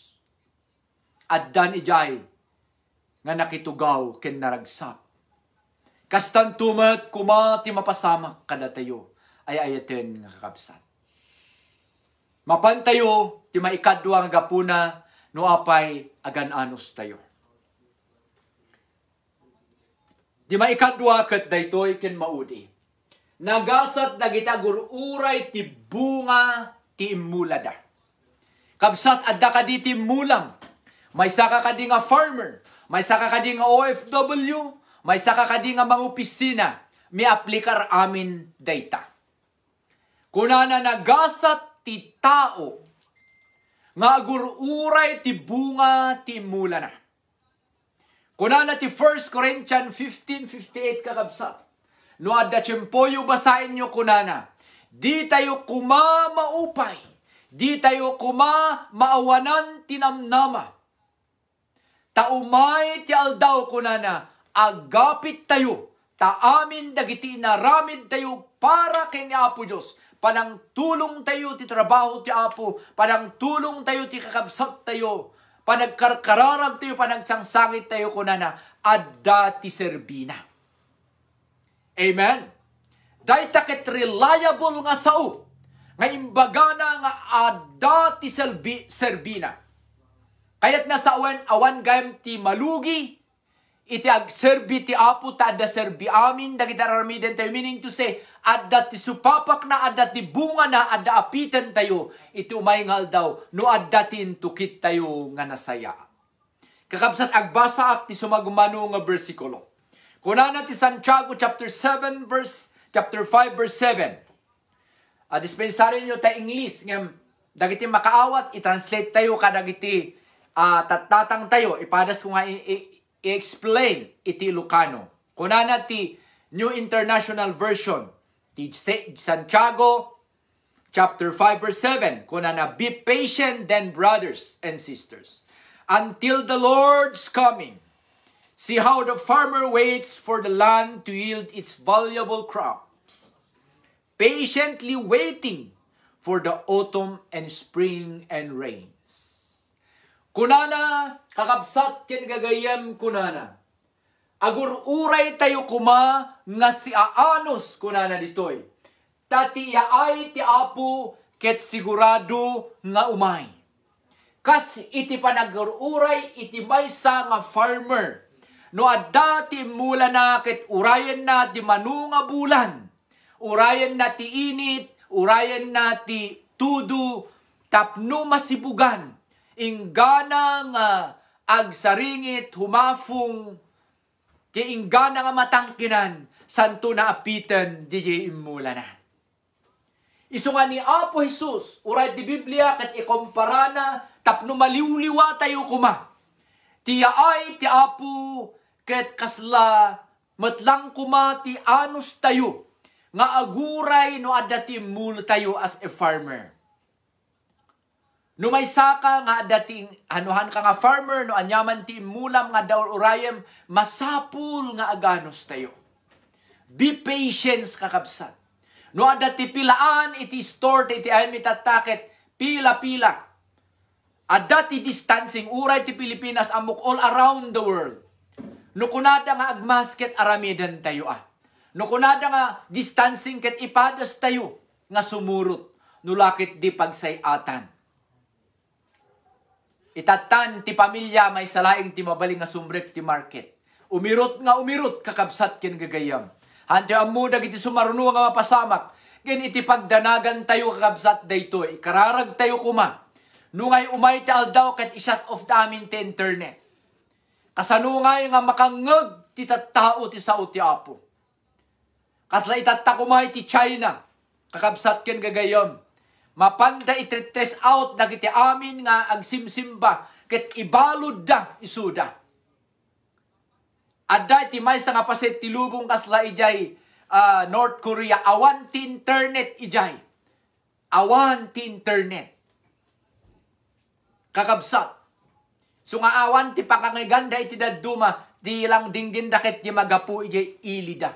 Addan ijay nga nakitugaw ken naragsak. Kastan tumet kuma ti mapasamak kada tayo ay ayaten nga kakabsat. Mapantayo ti maikadwa nga gapuna no apay agananos tayo. Di maikadwa ket daytoy ken maudi. Nagasat dagita gururay ti bunga ti imulada. Kabsat adda kadi ti mulang. May saka kadi nga farmer, may saka kadi nga OFW, may saka kadi nga mga opisina, mi aplikar amin dayta. Kunana nagasat ti tao nga agururay ti bunga ti imulana. Kunana ti 1 Corinthians 15:58 kakabsat. No adda tiyempoyo basahin nyo kunana. Di tayo maupay. Di tayo maawanan tinamnama. Taumay ti aldaw kunana. Agapit tayo. Taamin dagiti naramid tayo para kay ni Apo Diyos. Panang tulong tayo ti trabaho ti Apo. Panang tulong tayo ti kakabsat tayo. Panagkarkararag tayo, panagsangsangit tayo kunana, adda ti serbina. Amen? Dahil takit reliable nga sao, nga imbagana nga adda ti serbina. Kaya't nasa awan gayam ti malugi, iti agserbi ti Apo, ta adda serbi amin, dagiti aramiden tayo, meaning to say, adda ti supapak na, adda ti bunga na, adda apitan tayo, iti umayngal daw, no adda ti intukit tayo nga nasaya. Kakabsat agbasa ak ti sumagumano nga bersikulo. Kunana ti Santiago chapter 5 verse 7. Dispensary nyo ta English, ngam dagiti makaawat, i-translate tayo kadagiti tatang tayo, ipadas ko nga i-explain iti Ilocano. Kunana ti New International Version, ti Santiago chapter 5 verse 7, kunana, be patient then, brothers and sisters, until the Lord's coming. See how the farmer waits for the land to yield its valuable crops, patiently waiting for the autumn and spring and rains. Kunana, kakabsat ken gagayam kunana, agururay tayo nga si aanos kunana ditoy. Tati yaay ti Apo ket sigurado nga umay. Kas iti panagururay iti maysa nga farmer. No adda ti mula na ket urayan na ti manu nga bulan. Urayan na ti init, urayan na ti tudu, tapno masibugan. Inggana nga agsaringit, humafong, ti inggana nga matangkinan, santo na apitan, di imula na. Isu nga ni Apo Jesus, uray di Biblia, kat ikumpara na, tapno maliwliwa tayo kuma. Tiya ay ti Apo, ket kasla, matlang kuma ti anos tayo, nga aguray no adati mul tayo as a farmer. No may saka nga dating anuhan ka nga farmer, no anyaman ti mulam nga daw urayem, masapul nga aganos tayo. Be patient kakabsat. No adati pilaan iti store iti ay mitataket pila-pila. Adati distancing uray ti Pilipinas amok all around the world. No kunada nga agmasket aramidan tayo No kunada nga distancing ket ipadas tayo nga sumurot. No lakit di pagsayatan. Itatan ti pamilya may salaing ti mabaling nga sumbrek ti market. Umirot kakabsat ken gagayam. Hante ammo dagiti sumaruno nga mapasamak. Ken iti pagdanagan tayo kakabsat daytoy. Kararag tayo kuma. Nungay umay ti aldaw ket isat of the amin ti internet. Kasanungay nga makangeg ti tattao ti sao ti Apo. Kasla itattakumay ti China. Kakabsat ken gagayam. Mapanda itetest out dagiti amin nga agsimsimba ket ibalud da isuda. Adda iti maysa nga paset ti lubong kasla ijay North Korea awan ti internet ijay. Awan ti internet. Kakabsat. So nga awan ti pakangiganda iti dadduma di lang dingdin daket ti magapu ijay ilida.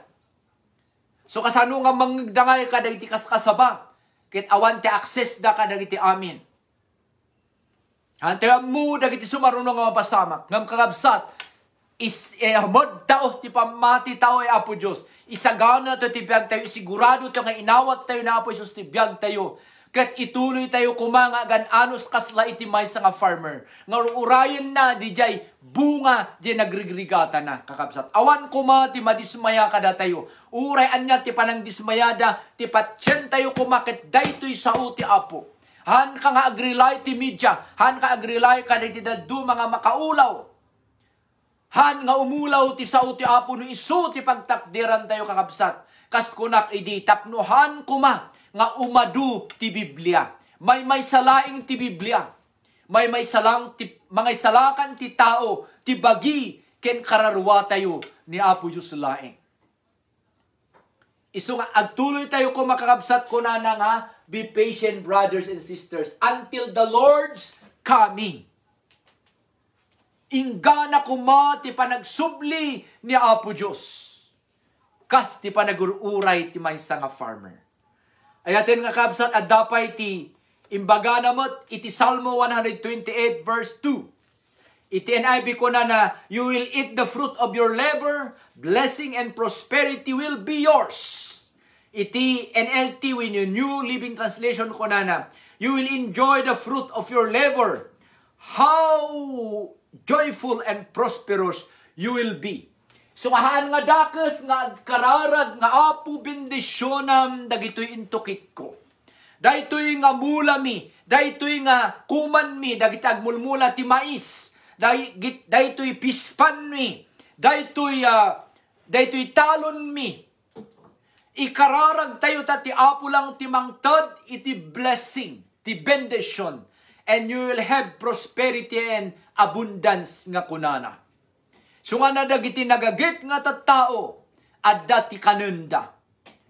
So kasano nga mangdangay ka dagiti kaskasaba. Ket awan ti access da ka dagiti amin. Hante mo dagiti sumaruno nga mapasamak. Ngam kakabsat, mod tao ti pamati tao ay Apo Diyos. Isagana to ti biyag tayo, sigurado to nga inawat tayo na Apo Diyos ti biyag tayo. ket ituloy tayo kumanga gan anos kasla iti maysa nga farmer. Nga urayan na di jay bunga di nagrigligata na kakabsat. Awan kuma ti madismaya kada tayo. Uray anya ti panang dismayada ti patsyen tayo kumakit daytoy sao ti Apo. Han ka nga agrilay ti media, han ka agrilay kada ti daddu mga makaulaw. Han nga umulaw ti sao ti Apo no isu ti pagtakdiran tayo kakabsat. Kas kunak idi tapnuhan kuma nga umadu ti Biblia. May salaing ti Biblia. May mga salakan ti tao, ti bagi, ken kararwa tayo ni Apo Diyos laing. Iso nga, agtuloy tayo kung makakabsat ko na nga, be patient brothers and sisters, until the Lord's coming. Ingana kuma ti panagsubli ni Apo Diyos. Kas ti panagururay ti maysa nga farmer. Ayaten nga kabsat at dapay ti imbaga namot iti Salmo 128 verse 2. Iti NIV ko na you will eat the fruit of your labor, blessing and prosperity will be yours. Iti NLT when you New Living Translation ko na you will enjoy the fruit of your labor. How joyful and prosperous you will be. So ahaan nga dakes nga kararag nga Apo bendisyonam dagitoy intukit ko. Daytoy nga mulami, daytoy nga kuman mi dagiti agmulmula ti mais, daytoy pispan mi, daytoy talon mi. Ikararag tayo ti Apo lang ti mangtad iti blessing, ti bendition, and you will have prosperity and abundance nga kunana. So nga na dagiti nagagit nga tattao, adda ti kanenda.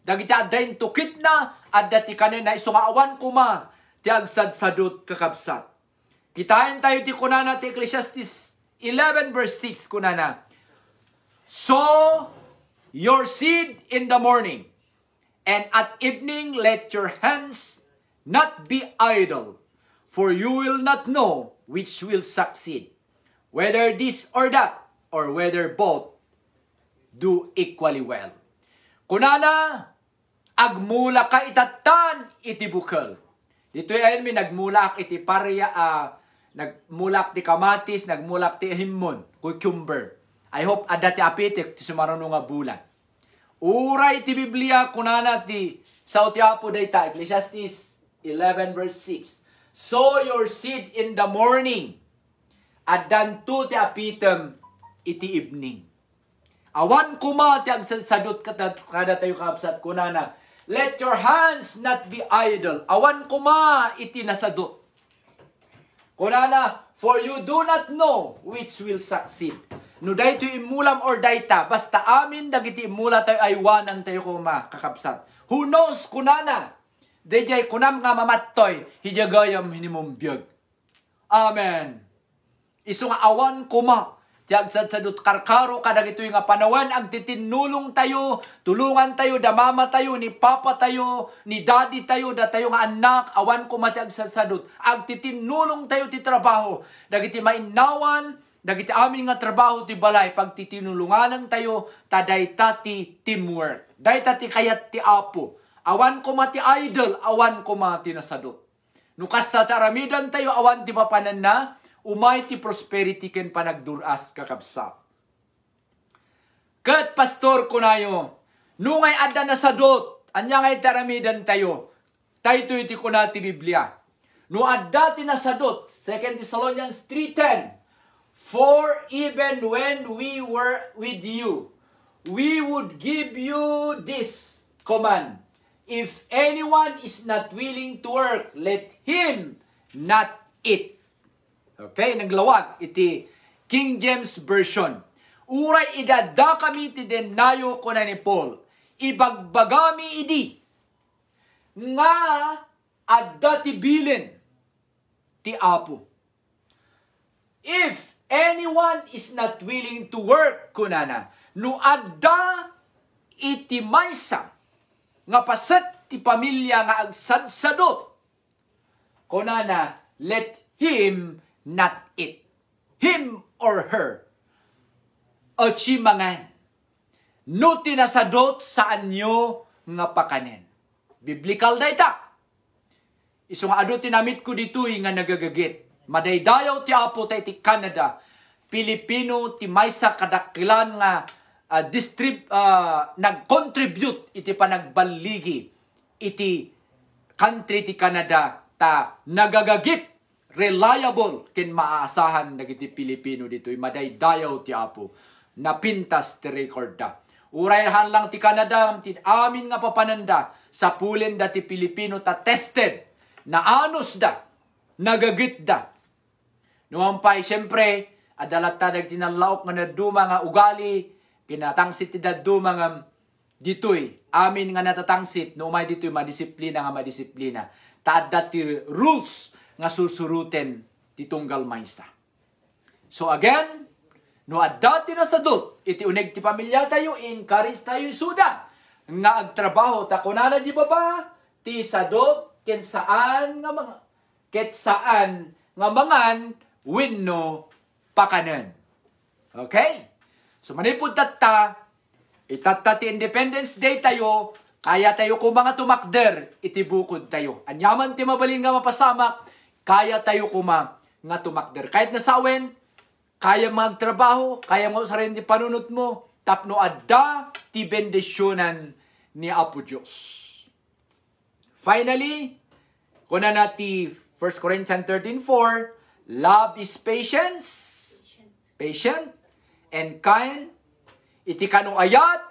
Dagiti adda tukit na, adda ti kanenda. Iso nga awan kuma, ti agsadsadot kakabsat. Kitain tayo ti kunana ti Ecclesiastes 11 verse 6 kunana. Sow your seed in the morning, and at evening let your hands not be idle, for you will not know which will succeed, whether this or that, or whether both do equally well. Kunana, agmula ka itatan iti bukal. Dito ayon mi nagmulak iti parya, nagmulak ti kamatis, nagmulak ti himon, cucumber. I hope ada ti apitik ti sumaruno nga bulan. Uray ti Biblia kunana ti sao ti Apo dayta, Ecclesiastes 11 verse 6. Sow your seed in the morning, at danto ti apitem iti evening. Awan kuma ti agsadsadot kada tayo kaabsat kunana. Let your hands not be idle. Awan kuma iti nasadot. Kunana, for you do not know which will succeed. No dayto imulam or dayta, basta amin dagiti imula tayo aywanan tayo kuma kakabsat. Who knows kunana? Dayjay kunam nga mamattoy, hijagayam hinimumbyag. Amen. Iso nga awan kuma, tiagsadsadot karkaro kadag ito'y nga panawan, ang titinulong tayo, tulungan tayo, damama tayo, ni papa tayo, ni daddy tayo, da tayo nga anak, awan kuma tiagsadsadot. Ang titinulong tayo ti trabaho, dagiti mainawan, dagiti amin nga trabaho ti balay, pag titinulunganan tayo, tadayta ti teamwork, dayta ti kayat ti Apo. Awan kuma ti idol, awan kuma ti nasadot. Nukas tataramidan tayo, awan ti papanan na, umay ti prosperity ken panagduras kakabsat. Ket pastor kunayo, nungay adda nasadot, anya ngay taramidan tayo, tayto iti kuna ti Biblia. No adda ti nasadot, 2 Thessalonians 3:10, for even when we were with you, we would give you this command. If anyone is not willing to work, let him not eat. Okay, naglawag iti King James Version. Uray idada kami ti denayo ko na ni Paul. Ibagbagami idi nga adda ti bilin ti Apo. If anyone is not willing to work kunana, no adda iti maysa nga paset ti pamilya nga agsadsadot kunana, let him not eat. Him or her. O chimangan. No tinasadot sa anyo nga pakanen. Biblical data. Iso nga ado tinamit ko dito'y nga nagagagit. Madaydayaw ti Apo ta iti Canada. Pilipino ti maysa kadakilan nga nag-contribute iti panagbaligi iti country ti Canada ta nagagagit, reliable ken maaasahan dagiti Pilipino ditoy. Madaydayaw ti Apo. Napintas ti record da. Urayhan lang ti Canada ti amin nga papananda sa pulen da ti Pilipino ta tested na anos da, nagagit da. Nuwang pa'y siyempre adalata dagiti nalaok nga naduma nga ugali kinatangsit ti daduma nga ditoy amin nga natatangsit no may ditoy madisiplina nga madisiplina. Taadda ti rules nga susuruten ti tunggal maysa. So again, no adda ti nasadot iti uneg ti pamilya tayo, encourage tayo isuda nga agtrabaho ta kunana di baba ti sadot ken saan nga mga ket saan nga mangan wenno pakanen. Okay? So manipud tatta itatta ti Independence Day tayo, kaya tayo kung mga tumakder, itibukod tayo. Anyaman ti mabaling nga mapasamak, kaya tayo kuma nga tumakder. Kahit nasawen, kaya magtrabaho, kaya mo sa rin di panunot mo, tapno adda ti bendisyonan ni Apo Diyos. Finally, kuna na ti 1 Corinthians 13:4, love is patience, patient, and kind, iti kanu ayat,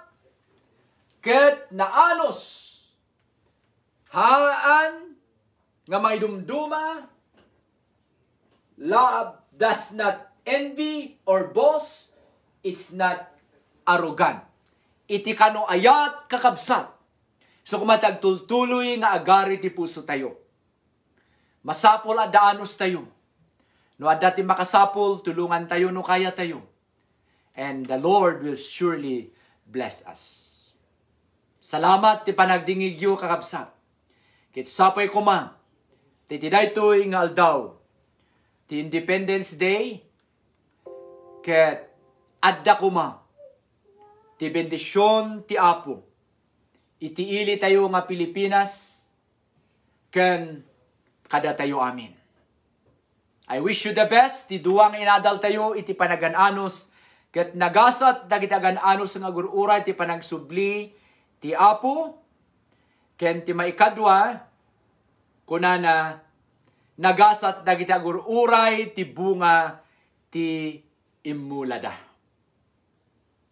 ket naanos, haan, nga may dumduma, love does not envy or boast, it's not arrogant. Iti kanu ayat kakabsat. So kumatag tultuloy nga agari ti puso tayo. Masapol adaanos tayo. No adda ti makasapol, tulungan tayo no kaya tayo. And the Lord will surely bless us. Salamat ti panagdingigyo kakabsat. Kit sapay kuma, titidaytoy nga aldaw, ti Independence Day, ket adda kuma, ti bendisyon ti Apo, itiili tayo nga Pilipinas, ken kada tayo amin. I wish you the best, ti duwang inadal tayo, iti panagananos, ket nagasat dagiti agananos nga agururay ti panagsubli ti Apo, ken ti maikadwa kunana nagasat dagiti agururay ti bunga ti imulada.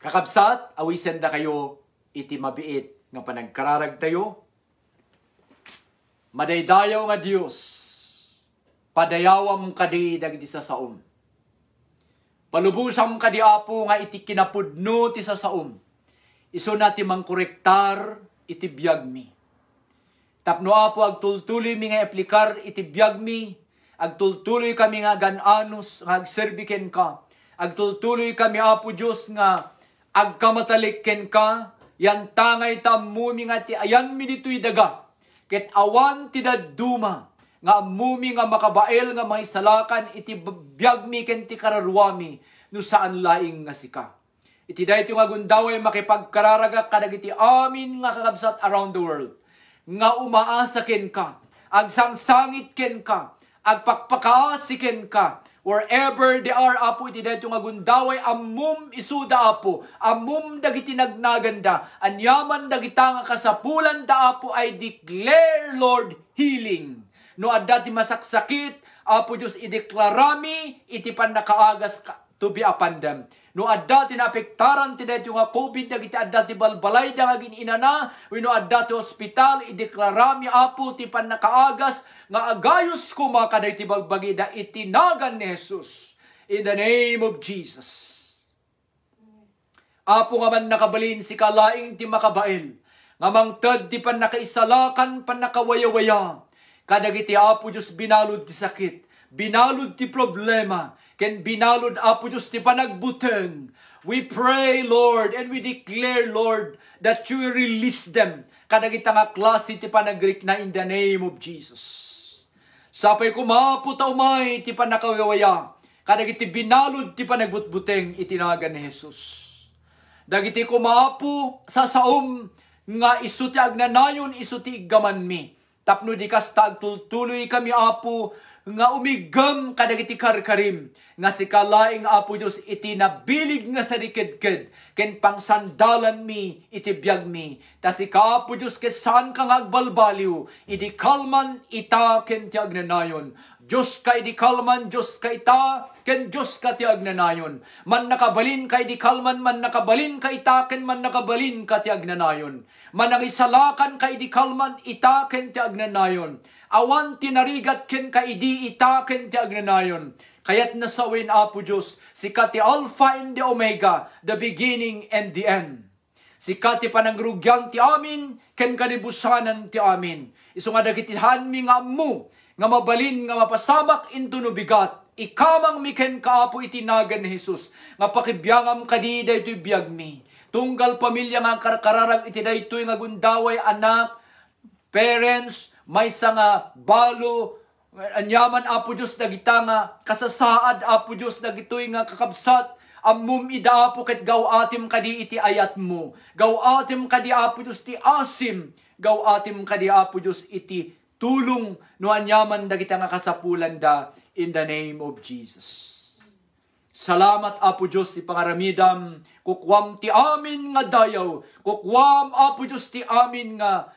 Kakabsat, awisen da kayo iti mabiit nga panagkararag tayo. Madaydayaw nga Dios, padayawam kadi dagiti sasaom. Palubusam kadi Apo nga iti kinapudno ti sasaom. Iso na ti mangkorektar iti biyag mi. Tapno Apo agtultuloy mi nga aplikar iti biyag mi. Agtultuloy kami nga gananos nga agserbiken ka. Agtultuloy kami Apo Diyos nga agkamatalikken ka. Yan tangay tamumi nga ti ayan mi dito'y daga. Ket awan ti daduma nga amumi nga makabael nga maisalakan iti biyag mi ken ti kararuami no saan laing nga sika. Iti dayto nga gundaway makipagkararaga kadagiti amin nga kakabsat around the world. Nga umaasa ken ka, agsangsangit ken ka, agpakpakaasi ken ka, wherever they are Apo iti dayto nga gundaway ammum isuda Apo, ammum dagiti nagnaganda, anyaman dagita nga kasapulan da Apo I declare Lord healing. No adda ti masaksakit, Apo Diyos ideklarami, iti pan nakaagas to be upon them. No adda ti naapektaran ti dayto nga COVID, dagiti adda ti balbalay da nga gininana, wenno adda ti hospital, ideklarami Apo ti pan nakaagas, nga agayos kuma kaday ti balbagi da itinagan ni Jesus. In the name of Jesus. Apo nga man nakabalin si kalaing ti makabael, nga mangted ti pan nakaisalakan, pan nakawaya-waya, kadagiti Apo Diyos binalod ti sakit, binalod ti problema, ken binalod Apo Diyos ti panagbuteng. We pray, Lord, and we declare, Lord, that you will release them. Kadagiti nga klase ti panagrik na in the name of Jesus. Sapay kumapo ta umay ti panakawaya, kadagiti binalod ti panagbutbuteng itinagan ni Jesus. Dagiti kumapo sa saom nga isu ti agnanayon, isu ti iggaman mi. Tapno di kasta agtultuloy kami Apo, nga umigam kadagiti karkarim, nga si kalaing Apo Diyos iti nabilig nga sarikid-kid, ken pangsandalan mi iti biyag mi, ta si ka Apo Diyos ket saan kang agbalbaliw, iti kalman ita ken ti agnanayon. Diyos ka iti kalman, Diyos ka ita, ken Diyos ka ti agnanayon. Man nakabalin ka iti kalman, man nakabalin ka ita, ken man nakabalin ka ti agnanayon. Man nangisalakan ka iti kalman, ita ken ti agnanayon. Awan tinarigat ken ka idi ita ken ti agnanayon. Kaya't nasawin Apo Diyos, si ka ti Alpha and the Omega, the beginning and the end. Si ka ti panangrugyan ti amin, ken kanibusanan ti amin. Isu nga dagitihan mi nga ammo, nga mabalin nga mapasabak into no bigat. Ikamang mi ken kaapo itinagan ni Jesus, nga pakibiyangam kadi daytoy biyag mi. Tunggal pamilya nga karkararag iti daytoy nga gundaway anak, parents, may nga balo, anyaman Apo Diyos dagita nga kasasaad Apo Diyos dagitoy nga kakabsat, ammum ida Apo ket gaw atim kadi iti ayat mo. Gaw atim kadi Apo Diyos ti asim, gaw atim kadi Apo Diyos iti tulong no anyaman dagita nga kasapulan da in the name of Jesus. Salamat Apo Diyos ti pangaramidam, kukwam ti amin nga dayaw, kukwam Apo Diyos ti amin nga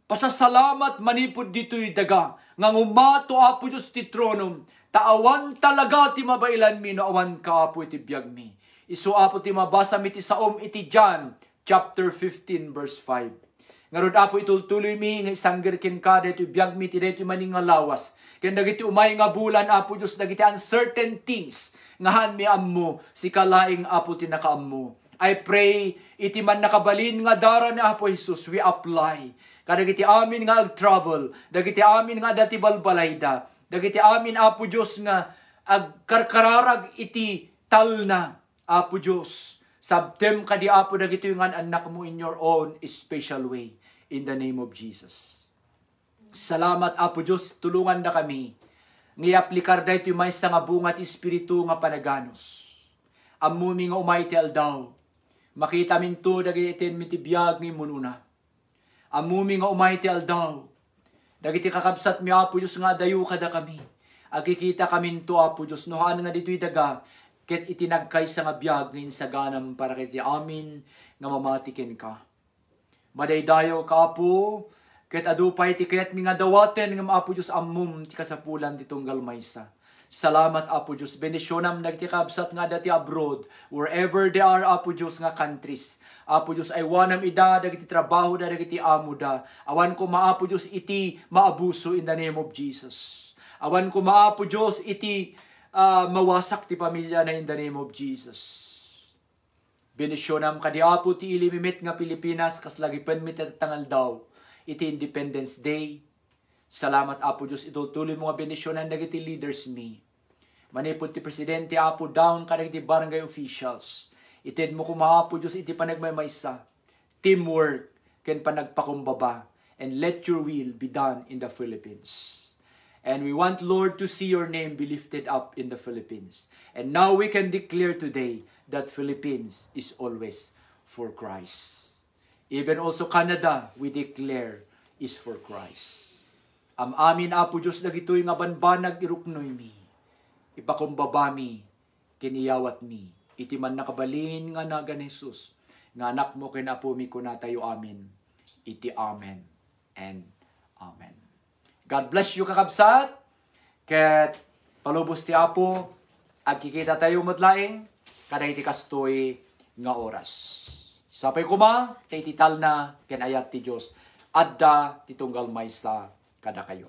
pasasalamat manipod dito'y daga, nga ngumato Apo Diyos ti tronom, taawan talaga ti mabailan mi, no awan ka Apo iti biyag mi. Isu Apo ti mabasa mi ti saom iti John, chapter 15, verse 5. Nga rod Apo itultuloy mi, nga isanggir ken ka, dito biyag mi ti dito maning nga lawas. Ken dagiti umay nga bulan Apo Diyos, dagiti uncertain things, ngahan mi ammo, si kalaing Apo ti nakaammo. I pray, iti man nakabalin nga dara ni Apo Jesus, we apply. Kadagiti amin nga ag-travel, dagiti amin nga dati balbalayda, dagiti amin Apo Diyos nga agkarkararag iti talna, Apo Diyos. Sabtem kadi Apo dagiti nga anak mo in your own special way, in the name of Jesus. Salamat Apo Diyos, tulungan na kami, ngayaplikar da ito may nga bunga ti Espiritu nga panaganos. Amumi nga umay ti aldaw, makita minto dagiti itin mitibiyag ni mununa. Amumi nga umay ti aldaw, dagiti kakabsat mi Apo Diyos nga dayo kada kami. Agkikita kami to Apo Diyos, nohan nga dito'y daga, ket itinagkay sa nga biyag ngayon sa ganam para kiti amin nga mamatikin ka. Madaydayo ka Apo, ket adupay ti kayat mi nga dawaten nga Apo Diyos ammum ti kasapulan ti tunggal maysa. Salamat Apo Diyos, bendisyonam dagiti kakabsat nga dati abroad, wherever they are Apo Diyos nga countries. Apo Diyos ay wanam ida, dagiti trabaho da, dagiti amo da. Awan ko maapo Diyos iti maabuso in the name of Jesus. Awan ko maapo Diyos iti mawasak ti pamilya na in the name of Jesus. Benisyonam kadi Apo ti ilimimit nga Pilipinas, kas lagi pen mit tangal daw, iti Independence Day. Salamat Apo Diyos, itutuloy mo nga benisyonan dagiti leaders mi. Manipod ti Presidente Apo down kadagiti barangay officials. Ited mo kumaapo Diyos iti panagmaymaysa, teamwork, ken panagpakumbaba, and let your will be done in the Philippines. And we want, Lord, to see your name be lifted up in the Philippines. And now we can declare today that Philippines is always for Christ. Even also Canada, we declare, is for Christ. Amin Apo Diyos dagitoy nga banbanag iruknoy mi, ipakumbaba mi, kiniyawat mi, iti man nakabalin nga nagan Jesus, nga anak mo kinapo mi kunatayo amin, iti amen and amen. God bless you kakabsat, ket palubos ti Apo, agkikita tayo matlaing, kada iti kastoy nga oras. Sapay kuma, iti tal na, ken ayat ti Diyos, adda titunggal maysa kada kayo.